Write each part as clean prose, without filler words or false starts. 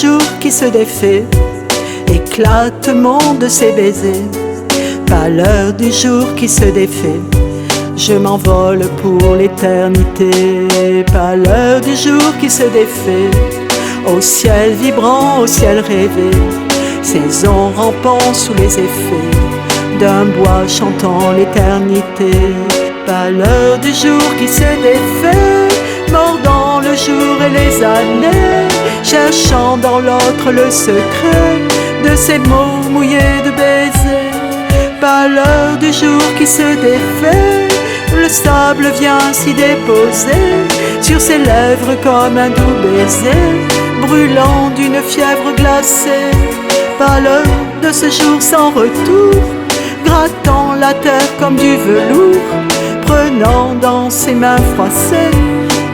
jour qui se défait, éclatement de ses baisers, pâleur du jour qui se défait. Je m'envole pour l'éternité, pâleur du jour qui se défait. Au ciel vibrant, au ciel rêvé, saison rampant sous les effets d'un bois chantant l'éternité. Pâleur du jour qui se défait, mordant le jour et les années, cherchant dans l'autre le secret de ces mots mouillés de baisers. Pâleur du jour qui se défait, le sable vient s'y déposer sur ses lèvres comme un doux baiser, brûlant d'une fièvre glacée. Pâleur de ce jour sans retour, grattant la terre comme du velours, prenant dans ses mains froissées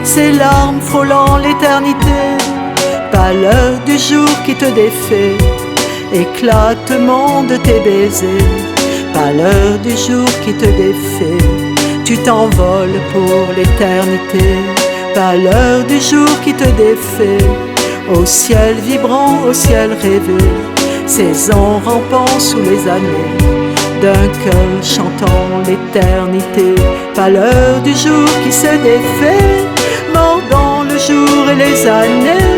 ses larmes frôlant l'éternité. Pâleur du jour qui te défait, éclatement de tes baisers. Pâleur du jour qui te défait, tu t'envoles pour l'éternité. Pâleur du jour qui te défait, au ciel vibrant, au ciel rêvé, saison rampant sous les années, d'un cœur chantant l'éternité. Pâleur du jour qui se défait, mordant le jour et les années,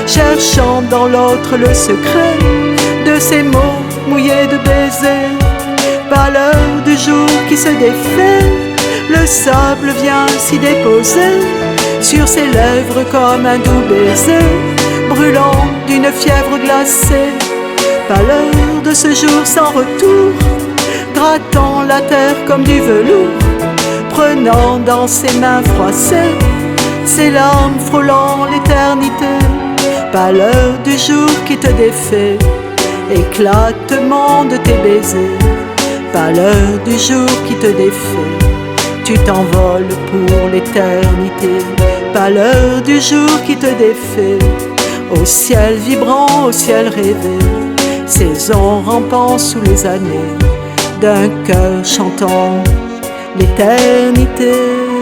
cherchant dans l'autre le secret de ces mots mouillés de baisers. Pâleur du jour qui se défait, le sable vient s'y déposer sur ses lèvres comme un doux baiser, brûlant d'une fièvre glacée. Pâleur de ce jour sans retour, grattant la terre comme du velours, prenant dans ses mains froissées ses larmes frôlant l'éternité. Pâleur du jour qui te défait, éclatement de tes baisers. Pâleur du jour qui te défait, tu t'envoles pour l'éternité. Pâleur du jour qui te défait, au ciel vibrant, au ciel rêvé, saison rampant sous les années, d'un cœur chantant l'éternité.